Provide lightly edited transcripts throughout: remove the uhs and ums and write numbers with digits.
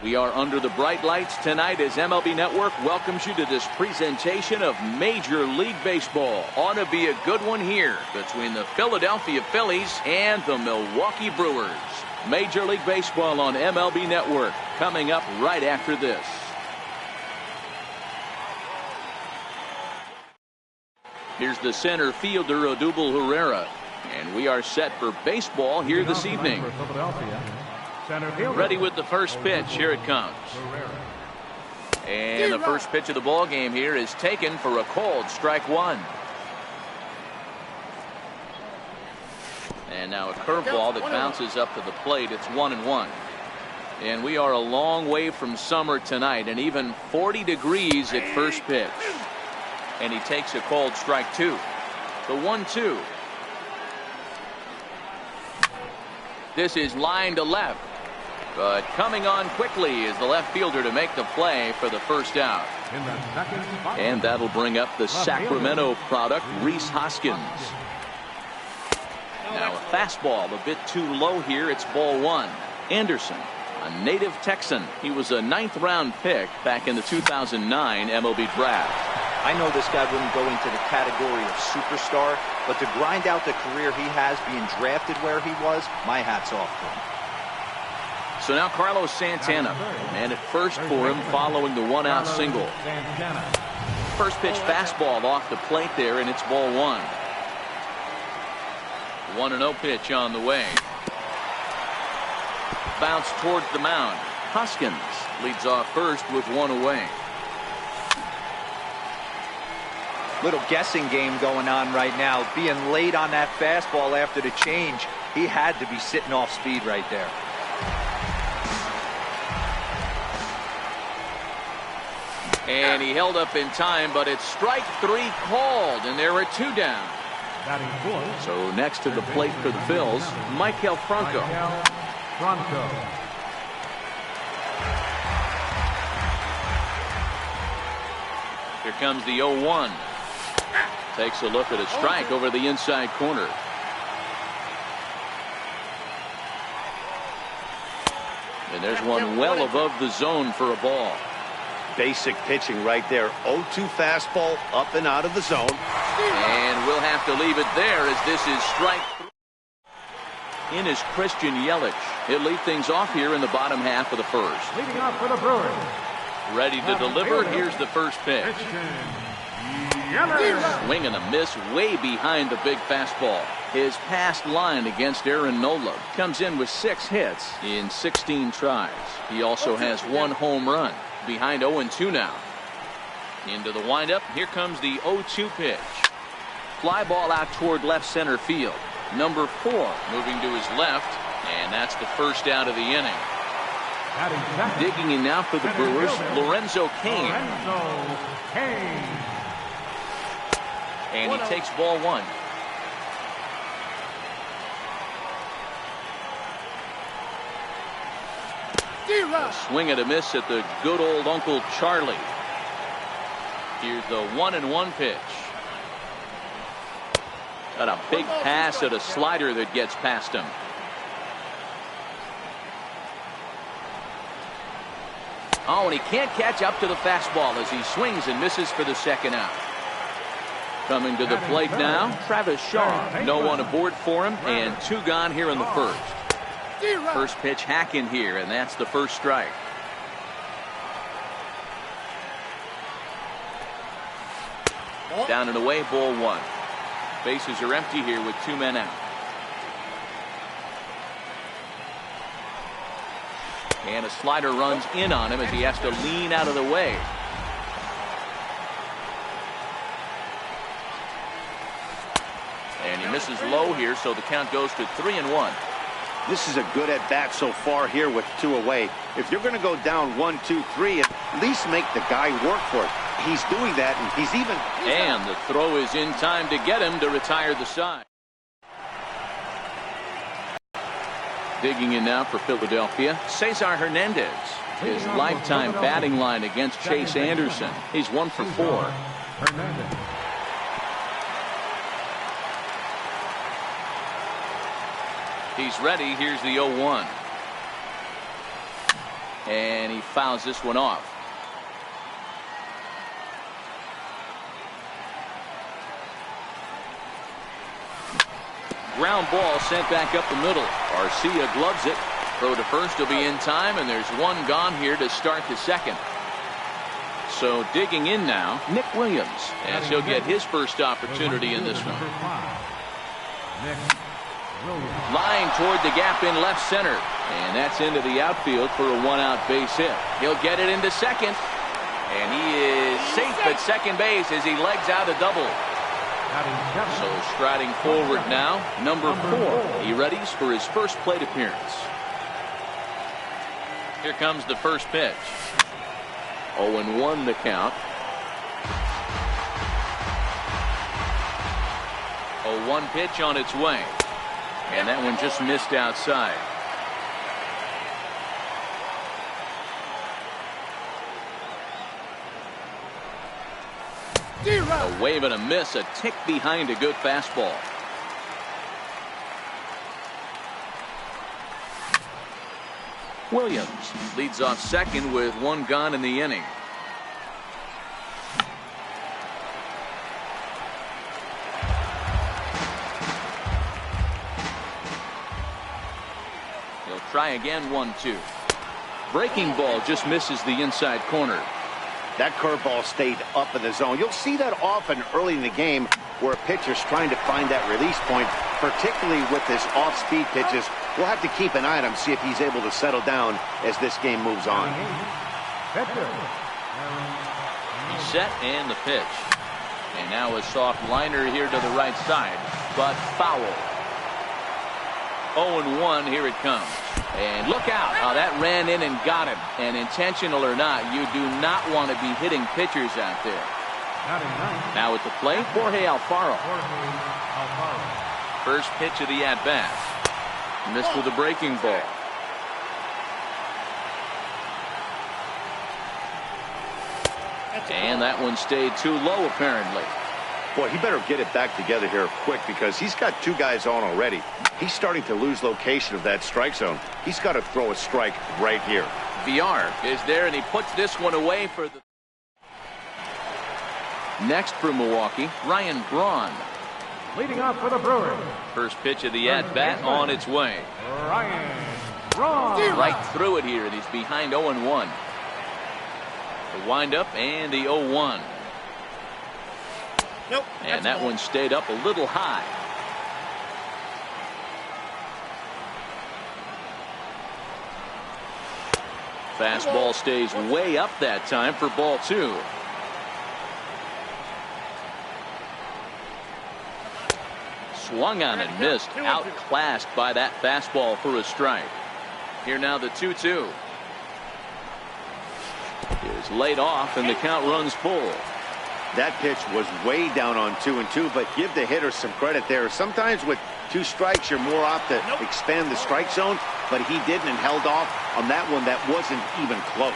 We are under the bright lights tonight as MLB Network welcomes you to this presentation of Major League Baseball. Ought to be a good one here between the Philadelphia Phillies and the Milwaukee Brewers. Major League Baseball on MLB Network coming up right after this. Here's the center fielder, Odubel Herrera. And we are set for baseball here this evening. Ready with the first pitch. Here it comes. And the first pitch of the ball game here is taken for a called strike one. And now a curveball that bounces up to the plate. It's 1-1. And we are a long way from summer tonight, and even 40 degrees at first pitch. And he takes a called strike two. The 1-2. This is line to left. But coming on quickly is the left fielder to make the play for the first out. And that'll bring up the Sacramento product, Rhys Hoskins. Now a fastball a bit too low here. It's ball one. Anderson, a native Texan. He was a 9th round pick back in the 2009 MLB draft. I know this guy wouldn't go into the category of superstar, but to grind out the career he has being drafted where he was, my hat's off to him. So now Carlos Santana, and at first for him following the 1-out single. First pitch fastball off the plate there, and it's ball one. 1-0 pitch on the way. Bounce towards the mound. Hoskins leads off first with one away. Little guessing game going on right now. Being late on that fastball after the change, he had to be sitting off speed right there. And he held up in time, but it's strike three called, and there are two down. So next to the plate for the Phils, Maikel Franco. Here comes the 0-1. Takes a look at a strike over the inside corner. And there's one well above the zone for a ball. Basic pitching right there. 0-2 fastball up and out of the zone. And we'll have to leave it there as this is strike three. In is Christian Yelich. He'll lead things off here in the bottom half of the first. Leading off for the Brewers. Ready to deliver. Here's the first pitch. Swing and a miss way behind the big fastball. His past line against Aaron Nola comes in with 6 hits in 16 tries. He also has 1 home run. Behind 0-2 now. Into the windup. Here comes the 0-2 pitch. Fly ball out toward left center field. Number 4 moving to his left, and that's the first out of the inning. Digging in now for the Brewers, Lorenzo Cain. And he takes ball one. A swing and a miss at the good old Uncle Charlie. Here's the 1-1 pitch. Got a big pass at a slider that gets past him. Oh, and he can't catch up to the fastball as he swings and misses for the second out. Coming to the plate now, Travis Shaw. No one aboard for him, and 2 gone here in the first. First pitch hack in here, and that's the first strike. Down and away, ball one. Bases are empty here with 2 men out. And a slider runs in on him as he has to lean out of the way. And he misses low here, so the count goes to 3-1. This is a good at-bat so far here with 2 away. If you're going to go down 1, 2, 3, at least make the guy work for it. He's doing that, and he's even... And the throw is in time to get him to retire the side. Digging in now for Philadelphia, Cesar Hernandez. His lifetime batting line against Chase Anderson. He's 1 for 4. He's ready. Here's the 0-1. And he fouls this one off. Ground ball sent back up the middle. Garcia gloves it. Throw to first will be in time, and there's one gone here to start the second. So digging in now, Nick Williams, as he'll get his first opportunity in this one. Line toward the gap in left center, and that's into the outfield for a one-out base hit. He'll get it into second, and he is safe at second base as he legs out a double. So striding forward now, number 4. He readies for his first plate appearance. Here comes the first pitch. 0-1 the count. 0-1 pitch on its way. And that one just missed outside. A wave and a miss, a tick behind a good fastball. Williams leads off second with one gone in the inning. He'll try again, 1-2. Breaking ball just misses the inside corner. That curveball stayed up in the zone. You'll see that often early in the game where a pitcher's trying to find that release point, particularly with his off-speed pitches. We'll have to keep an eye on him, see if he's able to settle down as this game moves on. He's set and the pitch. And now a soft liner here to the right side, but foul. 0-1, here it comes. And look out. Oh, that ran in and got him. And intentional or not, you do not want to be hitting pitchers out there. Now at the plate, Jorge Alfaro. First pitch of the at-bat. Missed with a breaking ball. And that one stayed too low, apparently. Boy, he better get it back together here quick because he's got 2 guys on already. He's starting to lose location of that strike zone. He's got to throw a strike right here. VR is there, and he puts this one away for the... Next for Milwaukee, Ryan Braun. Leading off for the Brewers. First pitch of the at-bat on its way. Ryan Braun. Right through it here, and he's behind 0-1. The windup and the 0-1. Nope. And that one stayed up a little high. Fastball stays way up that time for ball 2. Swung on and missed, outclassed by that fastball for a strike. Here now the 2-2. Is laid off and the count runs full. That pitch was way down on 2-2, but give the hitter some credit there. Sometimes with 2 strikes, you're more apt to expand the strike zone, but he didn't and held off on that one that wasn't even close.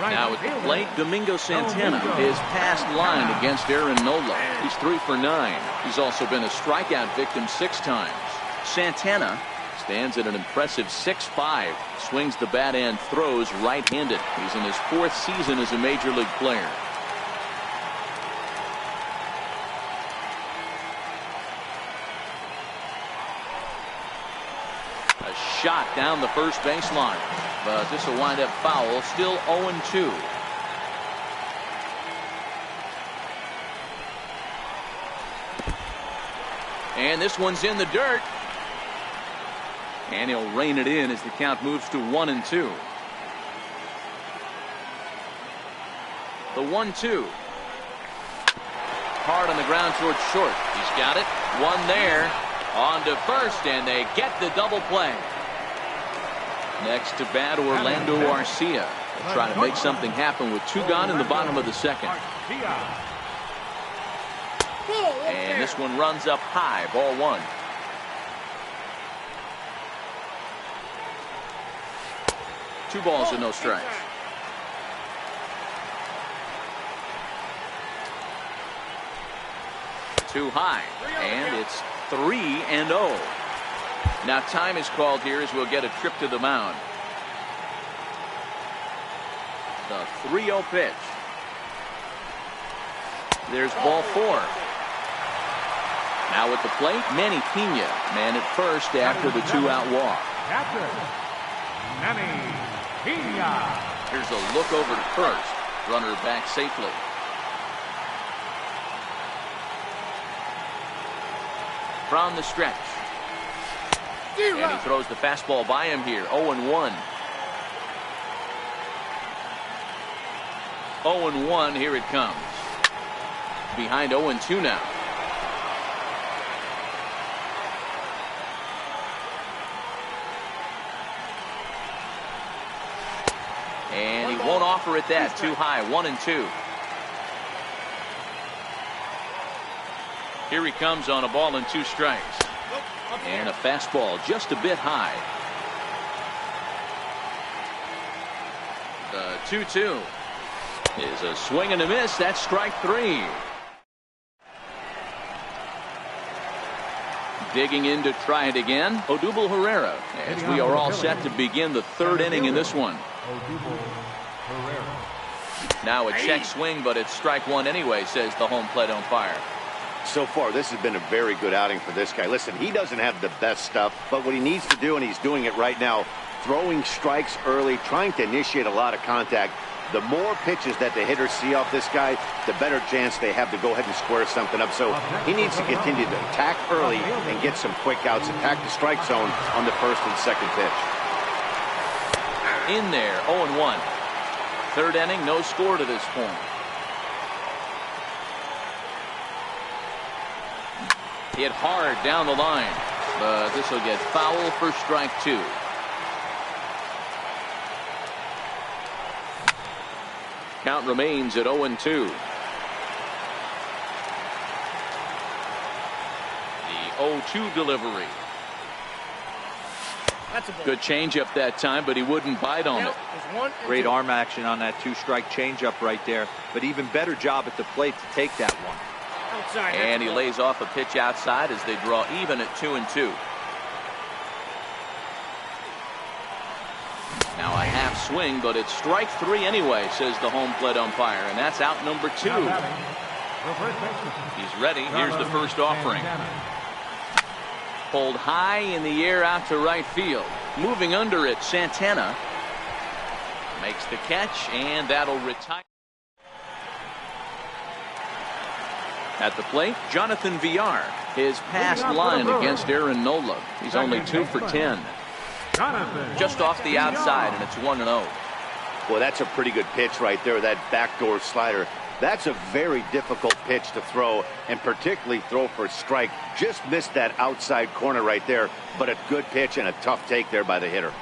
Now at the plate, Domingo Santana is past line against Aaron Nola. He's 3 for 9. He's also been a strikeout victim 6 times. Santana stands at an impressive 6'5", swings the bat and throws right-handed. He's in his 4th season as a major league player. A shot down the first baseline, but this will wind up foul. Still 0-2. And this one's in the dirt. And he'll rein it in as the count moves to 1-2. The 1-2. Hard on the ground towards short. He's got it. One there. On to first, and they get the double play. Next to bat, Orlando Arcia. They'll try to make something happen with 2 gone in the bottom of the second. And this one runs up high. Ball 1. Two balls and no strikes. Too high, and it's 3-0. Now time is called here as we'll get a trip to the mound. The 3-0 pitch. There's ball 4. Now at the plate, Manny Pena. Man at first after the 2-out walk. Catcher, Manny Pena. Here's a look over to first. Runner back safely. From the stretch. And he throws the fastball by him here. 0-1. 0-1. Here it comes. Behind 0-2 now. And he won't offer it that. Too high. 1-2. Here he comes on a ball and 2 strikes. And a fastball just a bit high. The 2-2 is a swing and a miss. That's strike 3. Digging in to try it again, Odubel Herrera, as we are all set to begin the 3rd inning in this one. Now a check swing, but it's strike 1 anyway, says the home plate umpire. So far, this has been a very good outing for this guy. Listen, he doesn't have the best stuff, but what he needs to do, and he's doing it right now, throwing strikes early, trying to initiate a lot of contact. The more pitches that the hitters see off this guy, the better chance they have to go ahead and square something up. So he needs to continue to attack early and get some quick outs, attack the strike zone on the 1st and 2nd pitch. In there, 0-1. 3rd inning, no score to this point. Hit hard down the line, but this will get foul for strike 2. Count remains at 0-2. The 0-2 delivery. Good changeup that time, but he wouldn't bite on it. Great arm action on that 2-strike changeup right there, but even better job at the plate to take that one. And he lays off a pitch outside as they draw even at 2-2. Now a half swing, but it's strike 3 anyway, says the home plate umpire, and that's out number 2. He's ready. Here's the first offering. Pulled high in the air out to right field. Moving under it, Santana makes the catch, and that'll retire. At the plate, Jonathan Villar. His past line against Aaron Nola. He's only 2 for 10. Just off the outside, and it's 1-0. Well, that's a pretty good pitch right there, that backdoor slider. That's a very difficult pitch to throw, and particularly throw for a strike. Just missed that outside corner right there, but a good pitch and a tough take there by the hitter.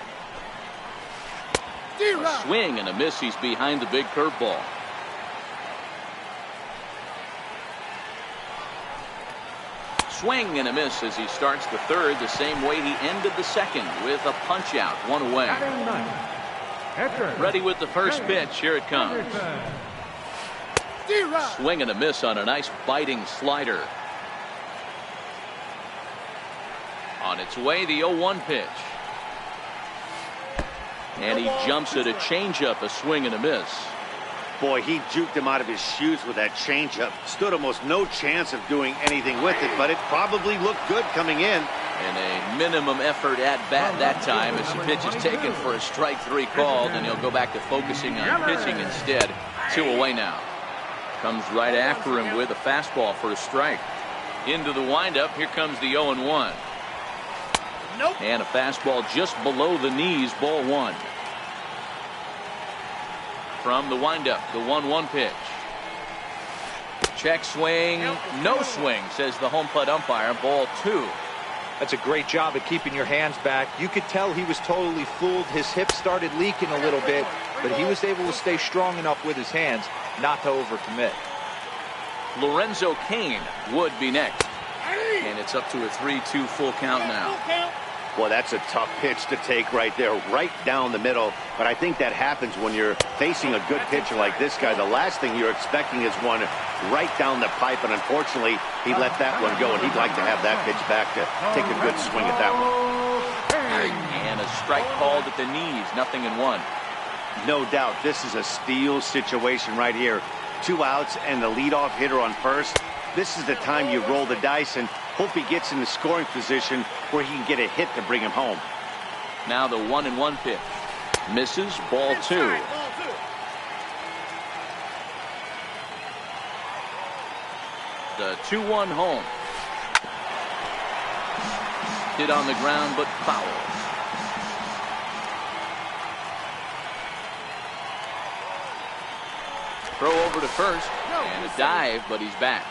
A swing and a miss. He's behind the big curveball. Swing and a miss as he starts the 3rd the same way he ended the 2nd with a punch out, 1 away. Ready with the first pitch. Here it comes. Swing and a miss on a nice biting slider. On its way, the 0-1 pitch. And he jumps at a changeup, a swing and a miss. Boy, he juked him out of his shoes with that changeup. Stood almost no chance of doing anything with it, but it probably looked good coming in. And a minimum effort at bat that time as the pitch is taken for a strike 3 called, and he'll go back to focusing on pitching instead. 2 away now. Comes right after him with a fastball for a strike. Into the windup. Here comes the 0-1. Nope. And a fastball just below the knees, ball 1. From the windup, the 1-1 pitch. Check swing, no swing, says the home plate umpire, ball 2. That's a great job at keeping your hands back. You could tell he was totally fooled. His hips started leaking a little bit, but he was able to stay strong enough with his hands not to overcommit. Lorenzo Cain would be next. And it's up to a 3-2 full count now. Well, that's a tough pitch to take right there, right down the middle. But I think that happens when you're facing a good pitcher like this guy. The last thing you're expecting is one right down the pipe, and unfortunately, he let that one go, and he'd like to have that pitch back to take a good swing at that one. And a strike called at the knees, 0-1. No doubt, this is a steal situation right here. 2 outs and the leadoff hitter on first. This is the time you roll the dice and hope he gets in the scoring position where he can get a hit to bring him home. Now the 1-1 pitch. Misses, ball 2. The 2-1 home. Hit on the ground, but foul. Throw over to first, and a dive, but he's back.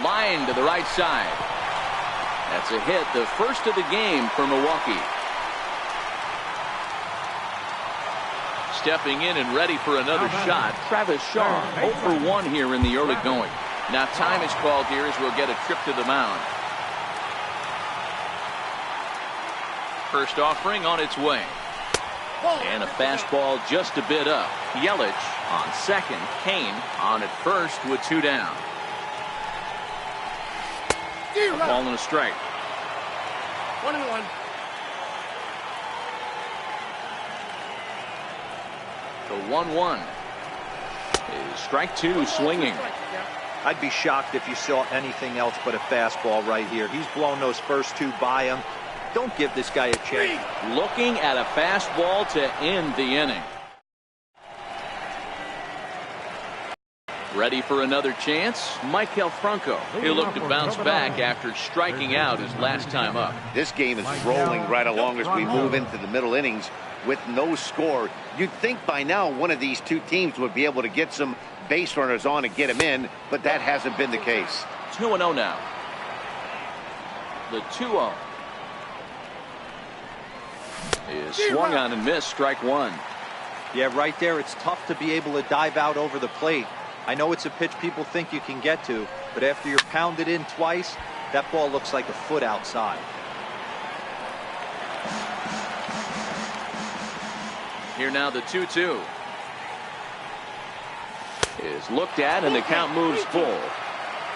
Line to the right side. That's a hit, the first of the game for Milwaukee. Stepping in and ready for another shot, Travis Shaw, 0 for 1 here in the early going. Now time is called here as we'll get a trip to the mound. First offering on its way. And a fastball just a bit up. Yelich on second. Kane on at first with 2 down. A ball and a strike. 1-1. The 1-1 is strike 2 swinging. I'd be shocked if you saw anything else but a fastball right here. He's blown those first 2 by him. Don't give this guy a chance. Looking at a fastball to end the inning. Ready for another chance? Michael Franco. He'll look to bounce back after striking out his last time up. This game is rolling right along as we move into the middle innings with no score. You'd think by now one of these 2 teams would be able to get some base runners on and get them in, but that hasn't been the case. 2-0 now. The 2-0 is swung on and missed, strike 1. Yeah, right there, it's tough to be able to dive out over the plate. I know it's a pitch people think you can get to, but after you're pounded in twice, that ball looks like a foot outside. Here now the 2-2 is looked at and the count moves full.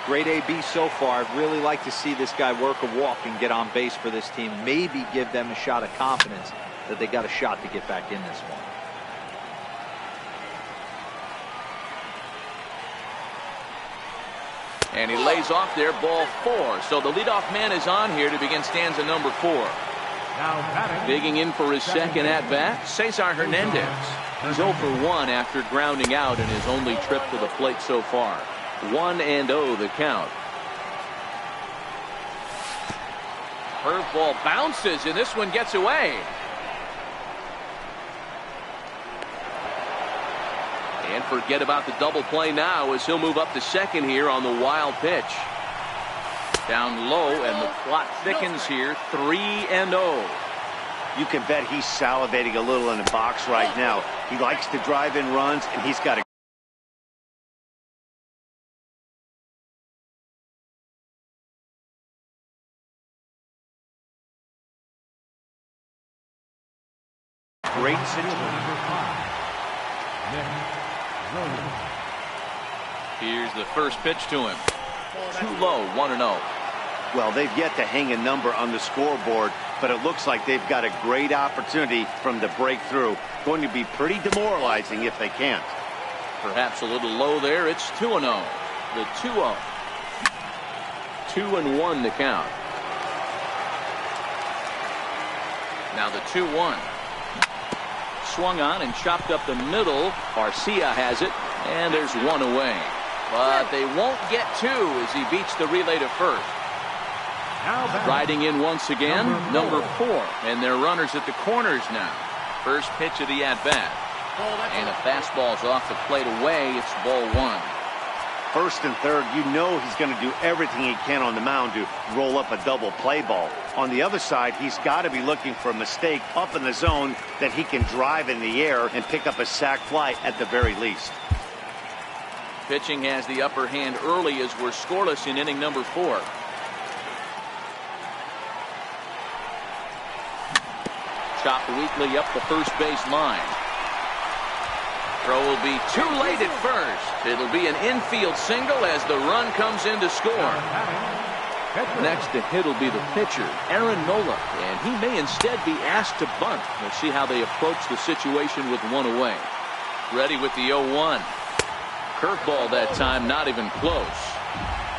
Great AB so far. I'd really like to see this guy work a walk and get on base for this team. Maybe give them a shot of confidence that they got a shot to get back in this one. And he lays off there, ball 4. So the leadoff man is on here to begin stanza number 4. Digging in for his second at-bat, Cesar Hernandez. He's 0 for 1 after grounding out in his only trip to the plate so far. 1-0 the count. Curveball bounces, and this one gets away. And forget about the double play now as he'll move up to second here on the wild pitch. Down low, and the plot thickens here. 3-0. You can bet he's salivating a little in the box right now. He likes to drive in runs, and he's got a great situation. Here's the first pitch to him. Too low, 1-0. Well, they've yet to hang a number on the scoreboard, but it looks like they've got a great opportunity from the breakthrough. Going to be pretty demoralizing if they can't. Perhaps a little low there. It's 2-0. The 2-0. 2-1 to count. Now the 2-1. Swung on and chopped up the middle. Garcia has it, and there's one away. But they won't get 2 as he beats the relay to first. Riding in once again, number 4. And they're runners at the corners now. First pitch of the at-bat. And the fastball's off the plate away. It's ball 1. First and third, you know he's going to do everything he can on the mound to roll up a double play ball. On the other side, he's got to be looking for a mistake up in the zone that he can drive in the air and pick up a sac fly at the very least. Pitching has the upper hand early as we're scoreless in inning number 4. Chopped weakly up the first base line. Throw will be too late at first. It'll be an infield single as the run comes in to score. Next to hit will be the pitcher, Aaron Nola, and he may instead be asked to bunt. We'll see how they approach the situation with one away. Ready with the 0-1. Curveball that time, not even close.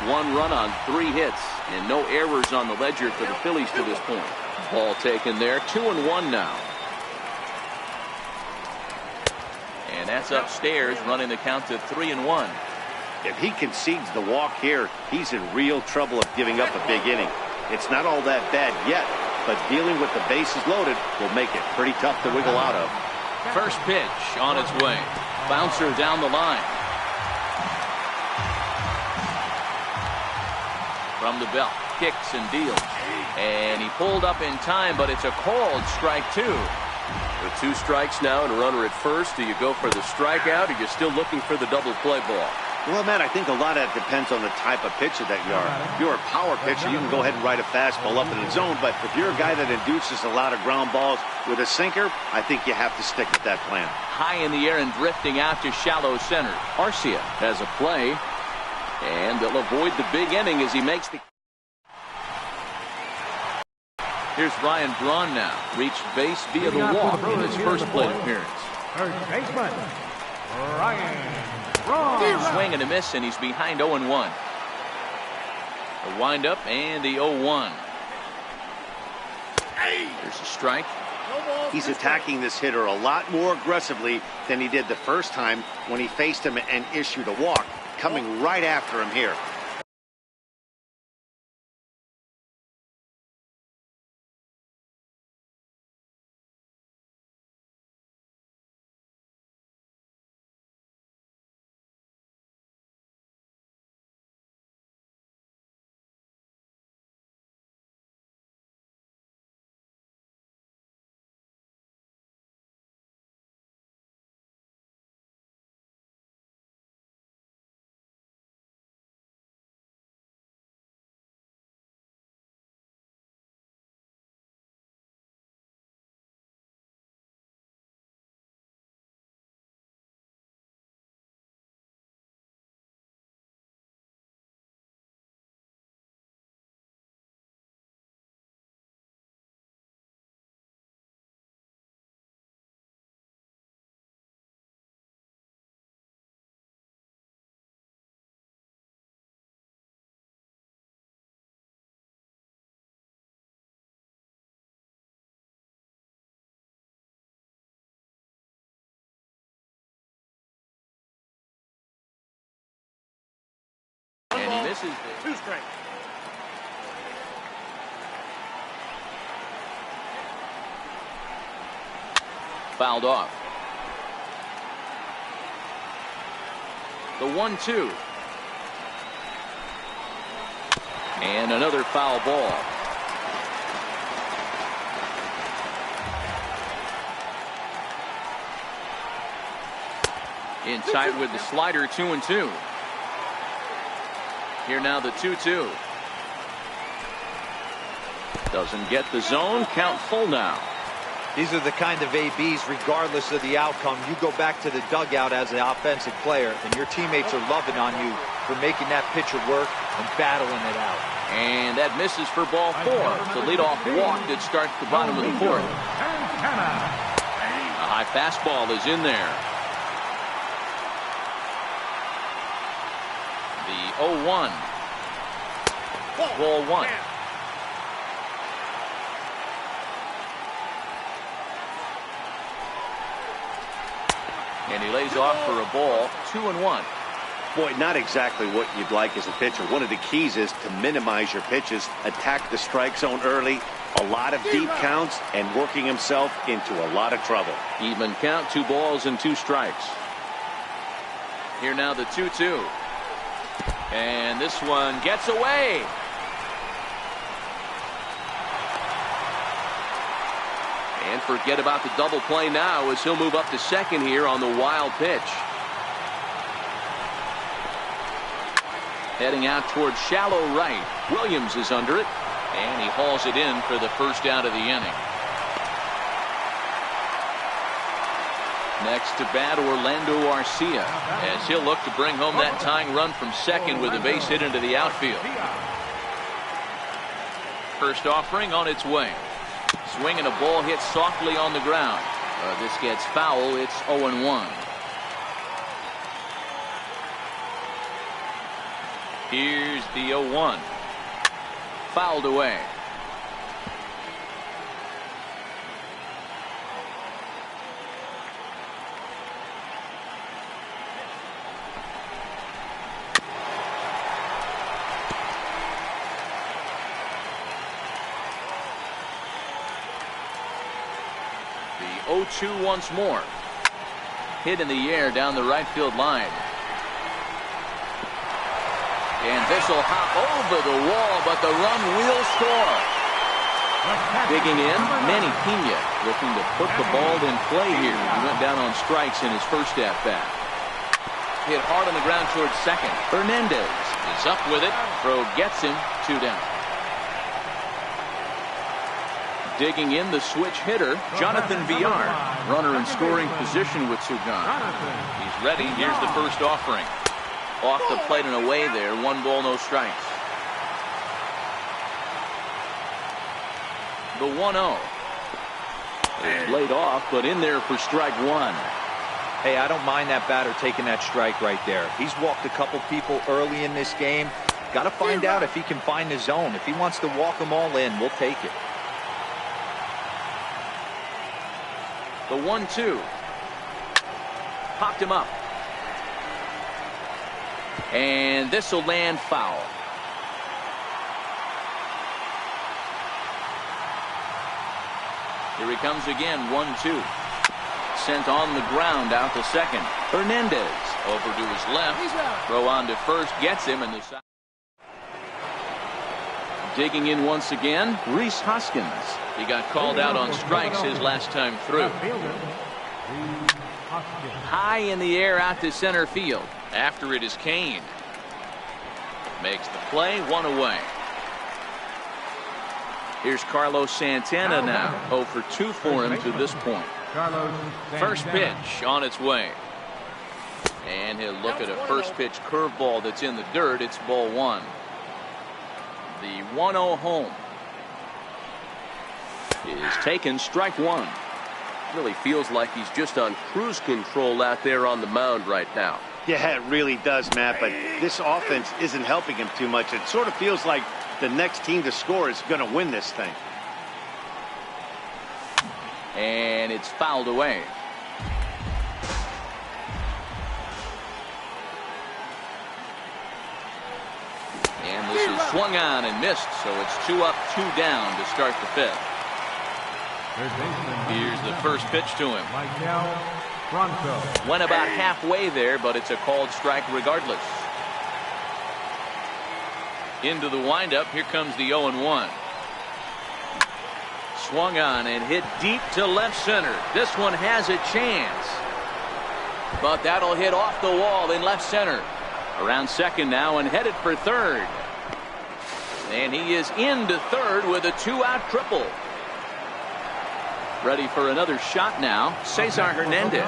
1 run on 3 hits, and no errors on the ledger for the Phillies to this point. Ball taken there, 2-1 now. And that's upstairs, running the count to 3-1. If he concedes the walk here, he's in real trouble of giving up a big inning. It's not all that bad yet, but dealing with the bases loaded will make it pretty tough to wiggle out of. First pitch on its way. Bouncer down the line. From the belt, kicks and deals. And he pulled up in time, but it's a called strike 2. With 2 strikes now and a runner at first, do you go for the strikeout or you're still looking for the double play ball? Well, Matt, I think a lot of that depends on the type of pitcher that you are. If you're a power pitcher, you can go ahead and ride a fastball up in the zone. But if you're a guy that induces a lot of ground balls with a sinker, I think you have to stick with that plan. High in the air and drifting out to shallow center. Arcia has a play. And they'll avoid the big inning as he makes the... Here's Ryan Braun now. Reached base via the walk in his first plate appearance. First baseman, Ryan Braun. Swing and a miss, and he's behind 0-1. The windup and the 0-1. There's a strike. He's attacking this hitter a lot more aggressively than he did the first time when he faced him and issued a walk. Coming right after him here. And he misses the 2 strikes. fouled off. The 1-2. And another foul ball. In tight with the slider, 2-2. Here now the 2-2. Doesn't get the zone. Count full now. These are the kind of ABs, regardless of the outcome. You go back to the dugout as an offensive player, and your teammates are loving on you for making that pitcher work and battling it out. And that misses for ball 4. The leadoff walk that starts the bottom of the 4th. A high fastball is in there. The 0-1. Ball 1. And he lays off for a ball. 2-1. Boy, not exactly what you'd like as a pitcher. One of the keys is to minimize your pitches, attack the strike zone early, a lot of deep counts, and working himself into a lot of trouble. Even count, 2 balls and 2 strikes. Here now the 2-2. And this one gets away. And forget about the double play now as he'll move up to second here on the wild pitch. Heading out towards shallow right. Williams is under it, and he hauls it in for the first out of the inning. Next to bat, Orlando Arcia, as he'll look to bring home that tying run from second with a base hit into the outfield. First offering on its way. Swinging a ball hit softly on the ground. This gets foul. It's 0-1. Here's the 0-1. Fouled away. The 0-2 once more. Hit in the air down the right field line. And this will hop over the wall, but the run will score. Digging in, Manny Pena looking to put the ball in play here. He went down on strikes in his first at-bat. Hit hard on the ground towards second. Hernandez is up with it. Throw gets him. 2 down. Digging in, the switch hitter, Jonathan Villar. Runner in scoring position with Sugan. He's ready. Here's the first offering. Off the plate and away there. 1 ball, no strikes. The 1-0. It's laid off, but in there for strike 1. Hey, I don't mind that batter taking that strike right there. He's walked a couple people early in this game. Got to find out if he can find the zone. If he wants to walk them all in, we'll take it. The 1-2. Popped him up. And this will land foul. Here he comes again. 1-2. Sent on the ground out to second. Hernandez over to his left. Throw on to first. Gets him in the side. Digging in once again, Rhys Hoskins. He got called out on strikes his last time through. High in the air out to center field. After it is Kane. Makes the play. 1 away. Here's Carlos Santana now. 0 for 2 for him to this point. First pitch on its way. And he'll look at a first pitch curveball that's in the dirt. It's ball 1. The 1-0 home is taken. Strike 1. Really feels like he's just on cruise control out there on the mound right now. Yeah, it really does, Matt, but this offense isn't helping him too much. It sort of feels like the next team to score is going to win this thing. And it's fouled away. And this is swung on and missed, so it's 2 up, 2 down to start the 5th. Here's the first pitch to him. Went about halfway there, but it's a called strike regardless. Into the windup. Here comes the 0-1. Swung on and hit deep to left center. This one has a chance, but that'll hit off the wall in left center. Around second now and headed for third. And he is into third with a 2-out triple. Ready for another shot now. Cesar Hernandez.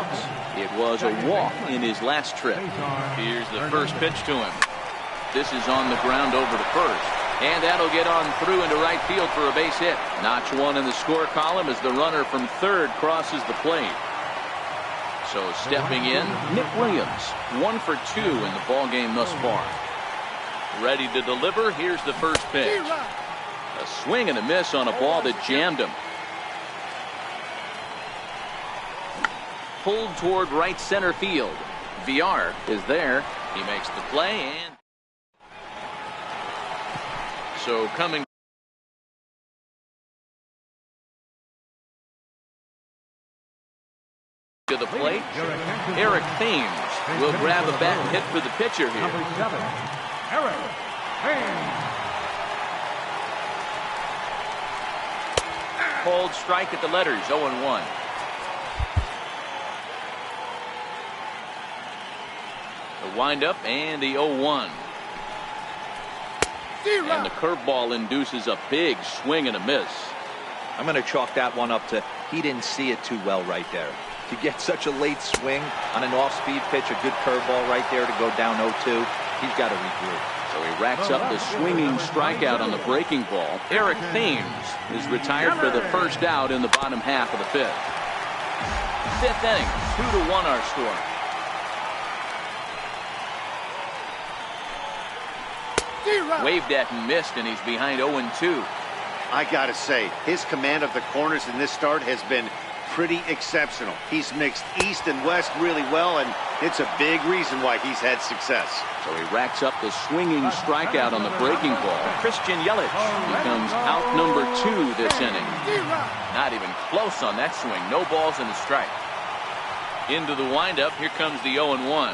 It was a walk in his last trip. Here's the first pitch to him. This is on the ground over to first. And that'll get on through into right field for a base hit. Notch 1 in the score column as the runner from third crosses the plate. So stepping in, Nick Williams. 1 for 2 in the ball game thus far. Ready to deliver. Here's the first pitch. A swing and a miss on a ball that jammed him. Pulled toward right center field. Villar is there. He makes the play, and so coming to the plate, Eric Thames will grab a bat and hit for the pitcher here. Eric Thames. Called strike at the letters. 0-1. The windup and the 0-1. And the curveball induces a big swing and a miss. I'm going to chalk that one up to he didn't see it too well right there. To get such a late swing on an off-speed pitch, a good curveball right there to go down 0-2, he's got to regroup. So he racks up the swinging strikeout on the breaking ball. Eric Thames is retired for the first out in the bottom half of the fifth. Fifth inning, 2-1 our score. Waved at and missed, and he's behind 0-2. I gotta say, his command of the corners in this start has been pretty exceptional. He's mixed east and west really well, and it's a big reason why he's had success. So he racks up the swinging strikeout on the breaking ball. Christian Yelich becomes out number 2 this inning. Not even close on that swing. No balls and a strike. Into the windup. Here comes the 0-1.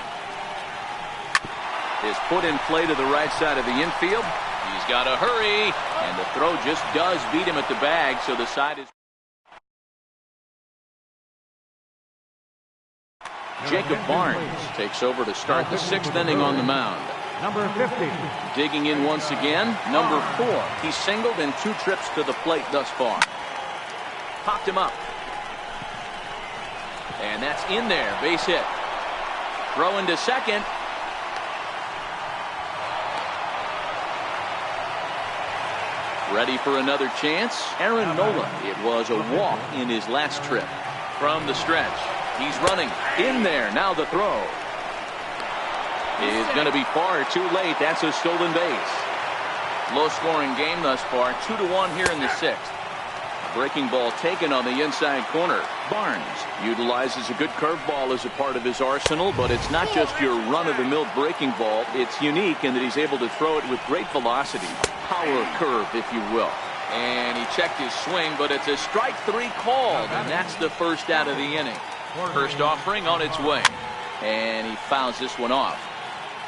Is put in play to the right side of the infield. He's got to hurry, and the throw just does beat him at the bag, so the side is. Jacob Barnes takes over to start the 6th inning on the mound. Number 50. Digging in once again, number 4. He's singled in 2 trips to the plate thus far. Popped him up. And that's in there, base hit. Throw into second. Ready for another chance. Aaron Nola. It was a walk in his last trip. From the stretch. He's running in there. Now the throw is going to be far too late. That's a stolen base. Low scoring game thus far. 2-1 here in the 6th. Breaking ball taken on the inside corner. Barnes utilizes a good curveball as a part of his arsenal, but it's not just your run-of-the-mill breaking ball. It's unique in that he's able to throw it with great velocity. Power curve, if you will. And he checked his swing, but it's a strike 3 called, and that's the first out of the inning. First offering on its way, and he fouls this one off.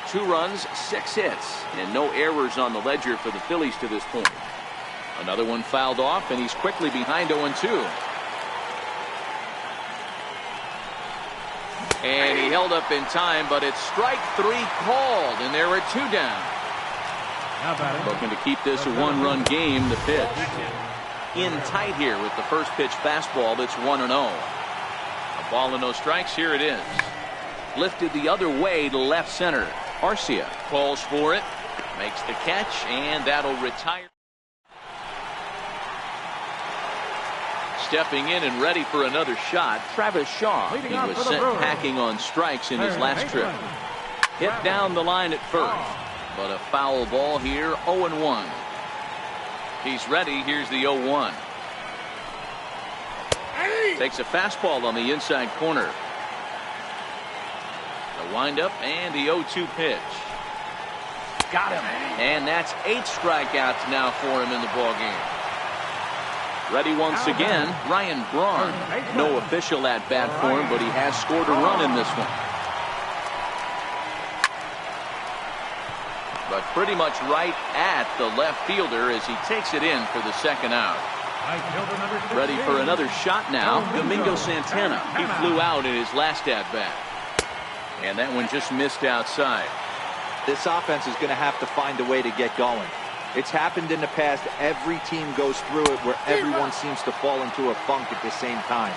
2 runs, 6 hits, and no errors on the ledger for the Phillies to this point. Another one fouled off, and he's quickly behind 0-2. And he held up in time, but it's strike 3 called, and there are 2 down. Looking to keep this a 1-run game. The pitch in tight here with the first pitch fastball that's 1-0. A ball and no strikes. Here it is. Lifted the other way to left center. Arcia calls for it, makes the catch, and that'll retire. Stepping in and ready for another shot, Travis Shaw. He was sent packing on strikes in his last trip. Hit down the line at first, but a foul ball here. 0-1. He's ready. Here's the 0-1. Takes a fastball on the inside corner. The windup and the 0-2 pitch. Got him. And that's 8 strikeouts now for him in the ballgame. Ready once again, Ryan Braun. No official at bat for him, but he has scored a run in this one. But pretty much right at the left fielder as he takes it in for the 2nd out. Ready for another shot now, Domingo Santana. He flew out in his last at bat. And that one just missed outside. This offense is going to have to find a way to get going. It's happened in the past. Every team goes through it where everyone seems to fall into a funk at the same time.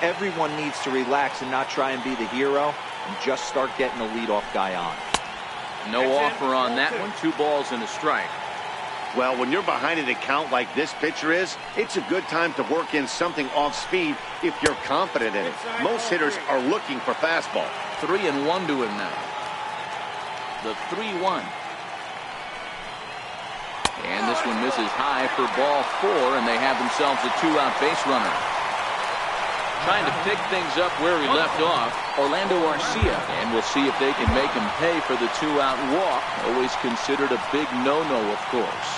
Everyone needs to relax and not try and be the hero and just start getting the leadoff guy on. No offer on that one. 2 balls and a strike. Well, when you're behind an account like this pitcher is, it's a good time to work in something off speed if you're confident in it. Most hitters are looking for fastball. 3-1 to him now. The 3-1. And this one misses high for ball 4, and they have themselves a 2-out base runner. Trying to pick things up where he left off, Orlando Arcia, and we'll see if they can make him pay for the 2-out walk. Always considered a big no-no, of course.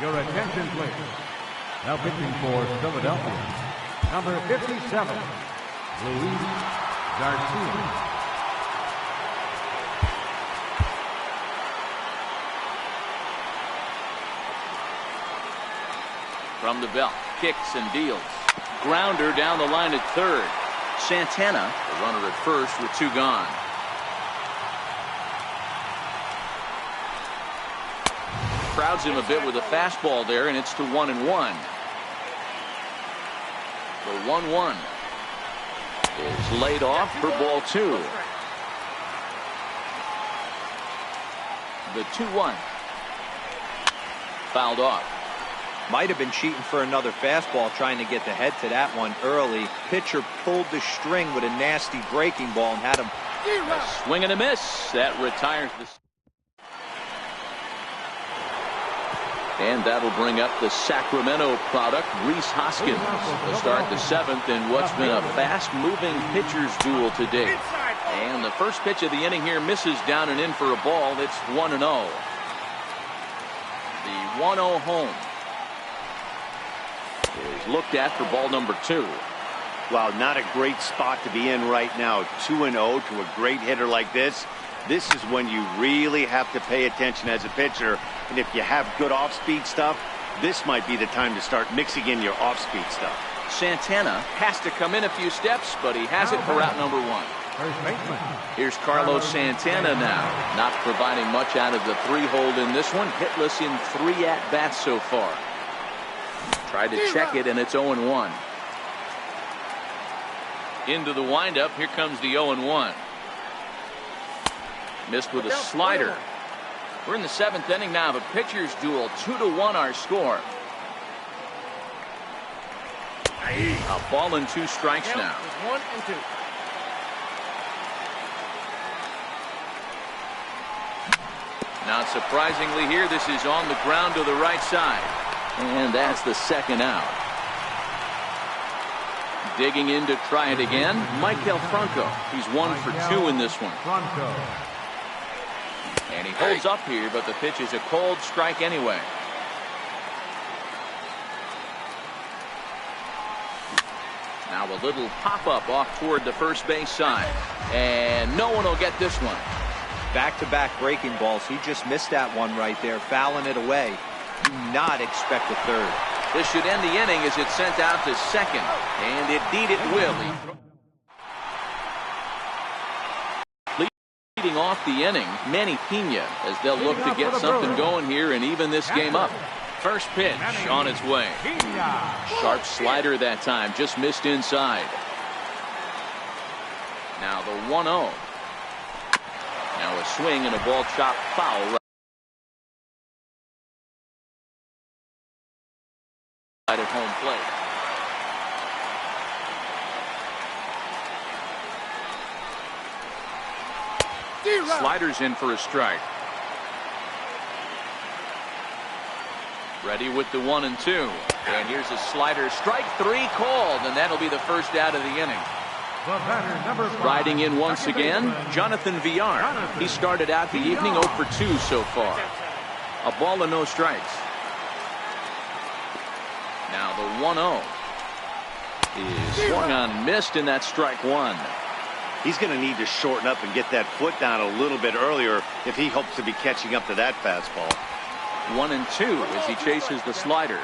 Your attention, please. Now pitching for Philadelphia, number 57, Luis Garcia. From the belt, kicks and deals. Grounder down the line at 3rd. Santana, the runner at first with 2 gone. Crowds him a bit with a fastball there, and it's to 1-1. The 1-1. is laid off for ball 2. The 2-1. Fouled off. Might have been cheating for another fastball, trying to get the head to that one early. Pitcher pulled the string with a nasty breaking ball and had him. A swing and a miss. That retires the. And that'll bring up the Sacramento product, Rhys Hoskins, to start the 7th in what's been a fast-moving pitcher's duel to date. And the first pitch of the inning here misses down and in for a ball. It's 1-0. The 1-0 home is looked at for ball number 2. Wow, not a great spot to be in right now. 2-0 to a great hitter like this. This is when you really have to pay attention as a pitcher. And if you have good off-speed stuff, this might be the time to start mixing in your off-speed stuff. Santana has to come in a few steps, but he has it for out number 1. Here's Carlos Santana now, not providing much out of the 3-hole in this one. Hitless in 3 at-bats so far. Tried to check it, and it's 0-1. Into the windup. Here comes the 0-1. Missed with a slider. We're in the 7th inning now of a pitcher's duel. 2-1 our score. A ball and 2 strikes now. 1 and 2. Now, surprisingly here, this is on the ground to the right side. And that's the 2nd out. Digging in to try it again, Michael Franco. He's 1 for 2 in this one. And he holds up here, but the pitch is a cold strike anyway. Now a little pop-up off toward the first base side. And no one will get this one. Back-to-back breaking balls. He just missed that one right there, fouling it away. Do not expect a third. This should end the inning as it's sent out to second. And indeed it will. Leading off the inning, Manny Pena, as they'll look to get something going here and even this game up. First pitch on its way. Sharp slider that time, just missed inside. Now the 1-0. Now a swing and a ball chopped foul right at home plate. Sliders in for a strike. Ready with the 1 and 2. And here's a slider. Strike 3 called, and that'll be the first out of the inning. Riding in once again, Jonathan Villar. He started out the evening 0 for 2 so far. A ball and no strikes. Now the 1-0 is swung on, missed, and that's strike 1. He's going to need to shorten up and get that foot down a little bit earlier if he hopes to be catching up to that fastball. 1 and 2 as he chases the slider.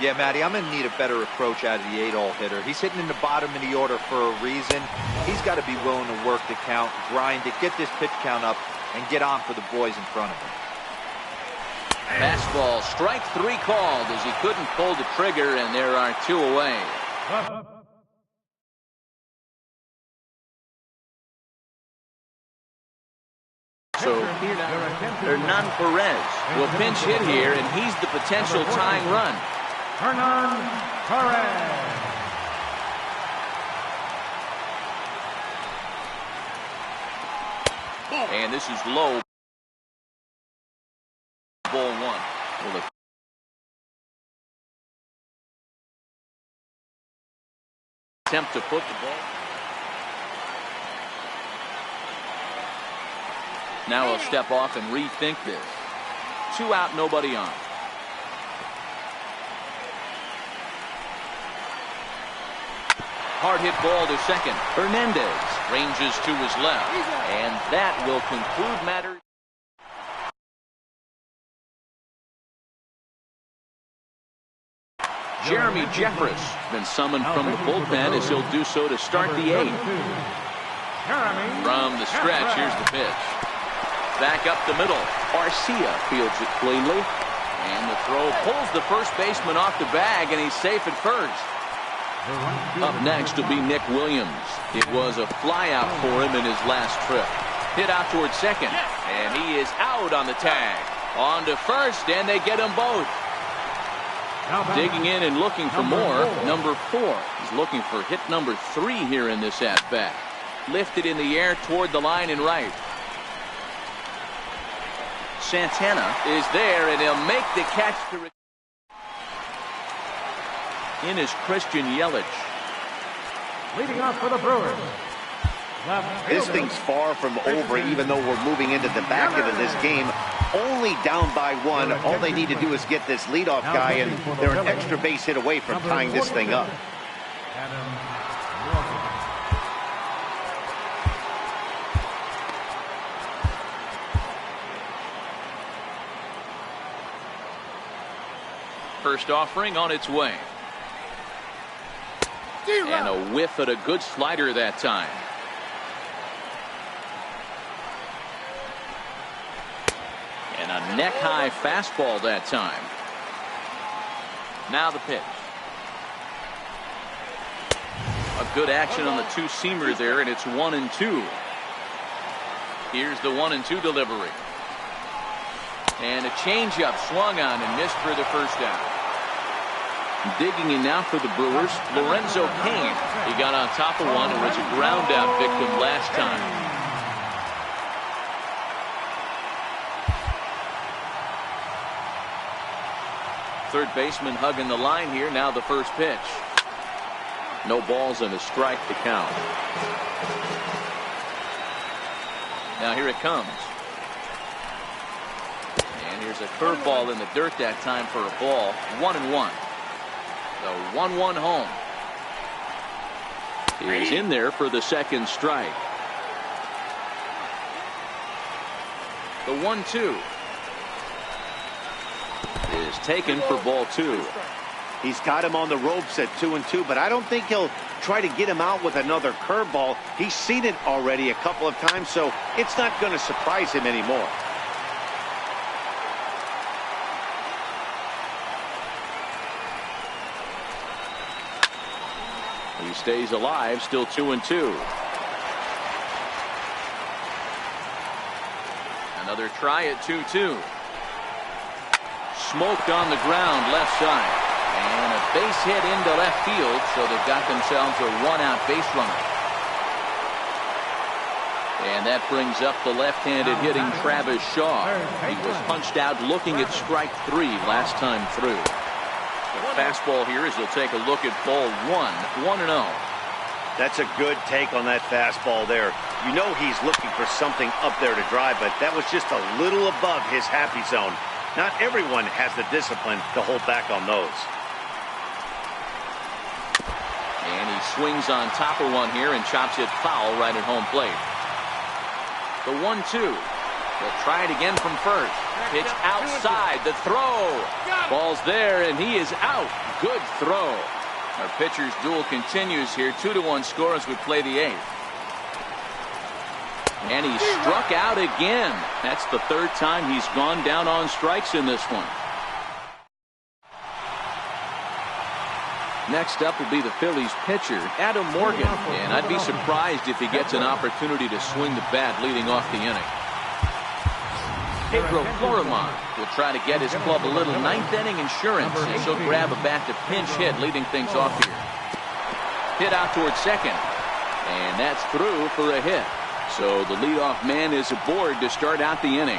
Yeah, Matty, I'm going to need a better approach out of the 8-hole hitter. He's hitting in the bottom of the order for a reason. He's got to be willing to work the count, grind it, get this pitch count up, and get on for the boys in front of him. Fastball, strike 3 called as he couldn't pull the trigger, and there are 2 away. So Hernan Perez will pinch hit here, and he's the potential tying run. Hernan Perez. And this is low. Ball 1. Will attempt to put the ball. Now he'll step off and rethink this. 2 out, nobody on. Hard hit ball to second. Hernandez ranges to his left. And that will conclude matters. Jeremy Jeffress been summoned from the bullpen as he'll do so to start the 8th. From the stretch, here's the pitch. Back up the middle. Arcia fields it cleanly. And the throw pulls the first baseman off the bag, and he's safe at first. Up next will be Nick Williams. It was a flyout for him in his last trip. Hit out towards second, and he is out on the tag. On to first, and they get them both. Digging in and looking for more, number 4. He's looking for hit number 3 here in this at-bat. Lifted in the air toward the line and right. Santana is there, and he'll make the catch. In is Christian Yelich. Leading off for the Brewers. This thing's far from over, even though we're moving into the back end of this game. Only down by 1. All they need to do is get this leadoff guy, and they're an extra base hit away from tying this thing up. First offering on its way. And a whiff at a good slider that time. And a neck-high fastball that time. Now the pitch. A good action on the two-seamer there, and it's 1-2. Here's the 1-2 delivery. And a changeup swung on and missed for the first down. Digging in now for the Brewers, Lorenzo Cain. He got on top of one and was a ground-out victim last time. Third baseman hugging the line here. Now the first pitch. No balls and a strike to count. Now here it comes. And here's a curveball in the dirt that time for a ball. 1-1. The 1-1 home. He's in there for the second strike. The 1-2 is taken for ball 2. He's got him on the ropes at 2-2, but I don't think he'll try to get him out with another curveball. He's seen it already a couple of times, so it's not going to surprise him anymore. He stays alive, still 2-2. Another try at 2-2. Smoked on the ground left side. And a base hit into left field, so they've got themselves a one-out base runner. And that brings up the left-handed hitting Travis Shaw. He was punched out looking at strike 3 last time through. The fastball here as he'll take a look at ball 1, 1-0. That's a good take on that fastball there. You know he's looking for something up there to drive, but that was just a little above his happy zone. Not everyone has the discipline to hold back on those. And he swings on top of one here and chops it foul right at home plate. The 1-2. They'll try it again from first. Pitch outside. The throw. Ball's there, and he is out. Good throw. Our pitcher's duel continues here. 2-1 score as we play the 8th. And he struck out again. That's the third time he's gone down on strikes in this one. Next up will be the Phillies pitcher, Adam Morgan. And I'd be surprised if he gets an opportunity to swing the bat leading off the inning. Pedro Florimon will try to get his club a little ninth-inning insurance as he'll grab a bat to pinch hit leading things off here. Hit out towards second. And that's through for a hit. So the leadoff man is aboard to start out the inning.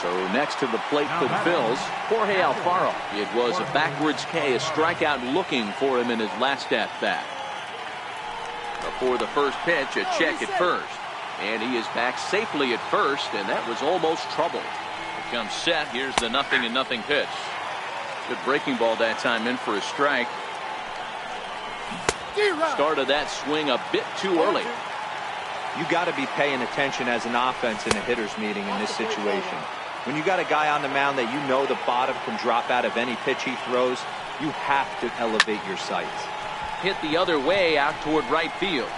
So next to the plate for the Phils, Jorge Alfaro. It was a backwards K, a strikeout looking for him in his last at-bat. Before the first pitch, a check at first. And he is back safely at first, and that was almost trouble. Here comes set. Here's the 0-0 pitch. Good breaking ball that time in for a strike. Started that swing a bit too early. You got to be paying attention as an offense in a hitter's meeting in this situation. When you got a guy on the mound that you know the bottom can drop out of any pitch he throws, you have to elevate your sights. Hit the other way out toward right field.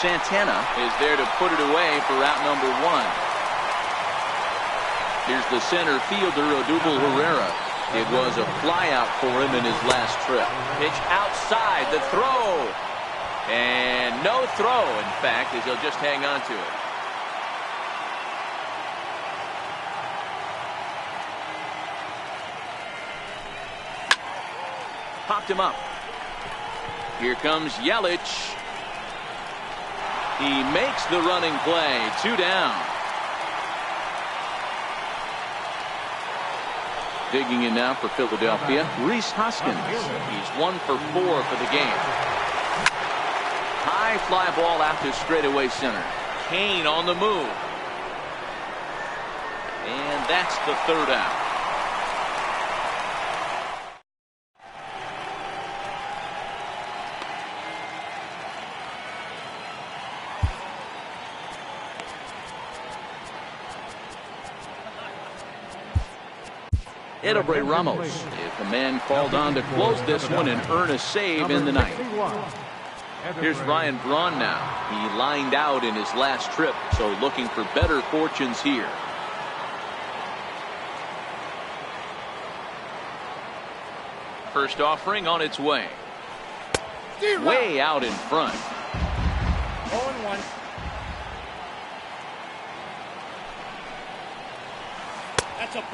Santana is there to put it away for out number 1. Here's the center fielder, Odubel Herrera. It was a flyout for him in his last trip. Pitch outside, the throw. And no throw, in fact, as he'll just hang on to it. Popped him up. Here comes Yelich. He makes the running play. 2 down. Digging in now for Philadelphia, Rhys Hoskins. He's 1 for 4 for the game. High fly ball out to straightaway center. Kane on the move. And that's the 3rd out. Edobre Ramos is the man called on to close this one and earn a save in the 9th. Here's Ryan Braun now. He lined out in his last trip, so looking for better fortunes here. First offering on its way. Way out in front. 0-1.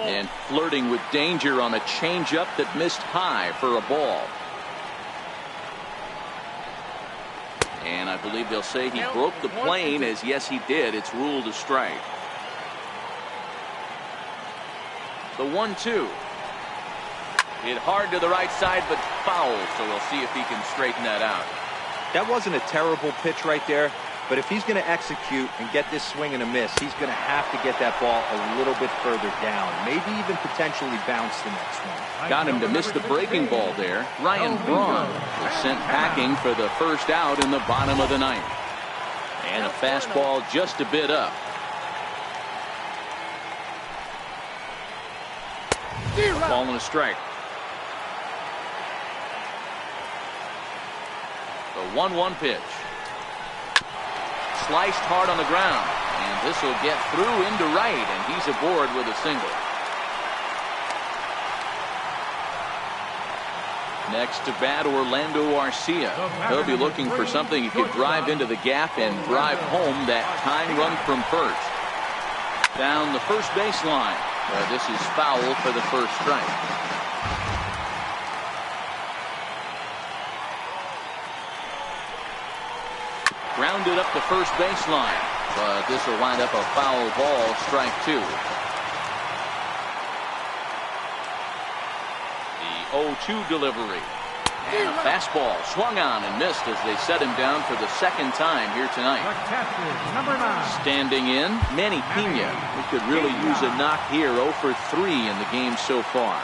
And flirting with danger on a changeup that missed high for a ball. And I believe they'll say he broke the plane, as yes he did. It's ruled a strike. The 1-2. Hit hard to the right side, but foul, so we'll see if he can straighten that out. That wasn't a terrible pitch right there, but if he's going to execute and get this swing and a miss, he's going to have to get that ball a little bit further down, maybe even potentially bounce the next one. Got him to miss the breaking ball there. Ryan Braun was sent packing for the first out in the bottom of the 9th. And a fastball just a bit up. Ball and a strike. The 1-1 pitch. Sliced hard on the ground, and this will get through into right, and he's aboard with a single. Next to bat, Orlando Arcia. He'll be looking for something he could drive into the gap and drive home that tying run from first. Down the first baseline. This is foul for the first strike. Grounded up the first baseline, but this will wind up a foul ball, strike 2. The 0-2 delivery. And a fastball swung on and missed as they set him down for the 2nd time here tonight. Number 9. Standing in, Manny Pena, who could really use a knock here. 0 for 3 in the game so far.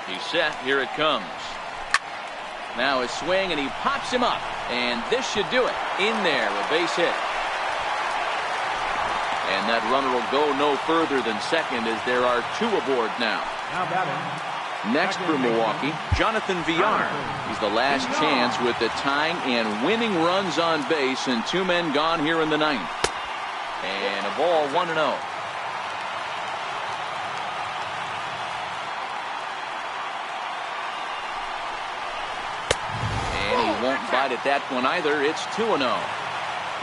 He's set. Here it comes. Now his swing, and he pops him up. And this should do it. In there, a base hit. And that runner will go no further than second as there are 2 aboard now. Now batting. Next for Milwaukee, Jonathan Villar. He's the last chance with the tying and winning runs on base, and 2 men gone here in the 9th. And a ball, 1-0. Won't bite at that one either. It's 2-0.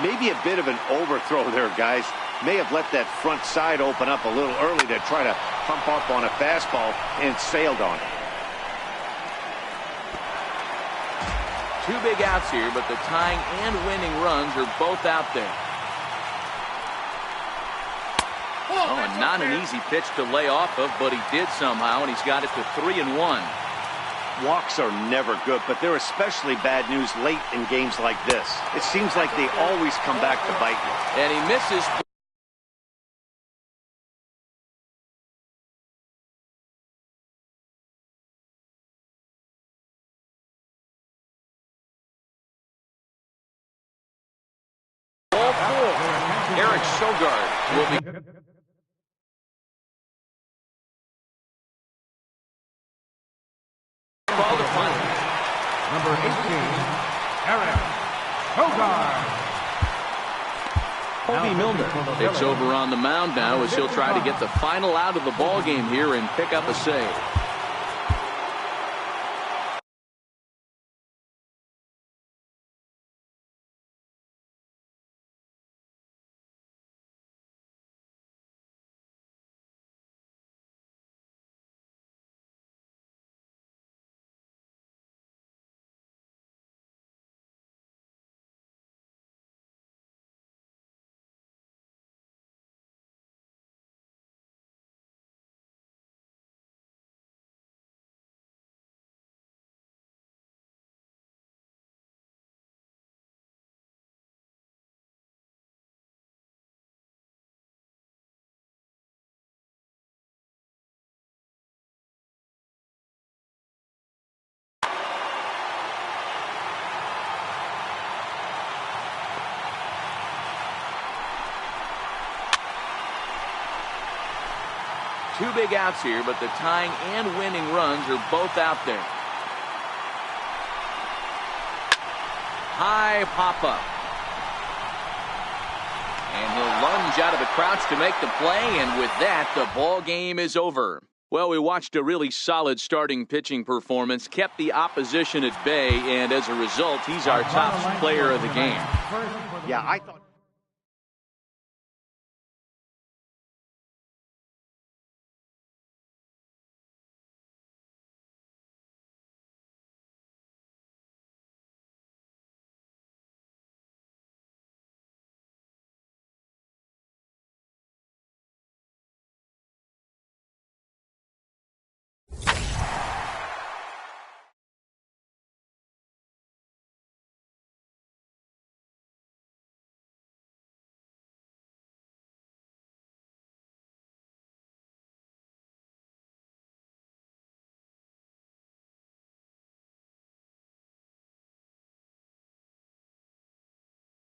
Maybe a bit of an overthrow there, guys. May have let that front side open up a little early to try to pump up on a fastball and sailed on it. 2 big outs here, but the tying and winning runs are both out there. Oh, and not an easy pitch to lay off of, but he did somehow, and he's got it to 3-1. Walks are never good, but they're especially bad news late in games like this. It seems like they always come back to bite you. And he misses. Ball 4. Eric Sogard will be. Number 18, Eric Sogard. Kobe Milner. Takes over on the mound now as he'll try to get the final out of the ball game here and pick up a save. Two big outs here, but the tying and winning runs are both out there. High pop-up. And he'll lunge out of the crouch to make the play, and with that, the ball game is over. Well, we watched a really solid starting pitching performance, kept the opposition at bay, and as a result, he's our top player of the game. Yeah, I thought...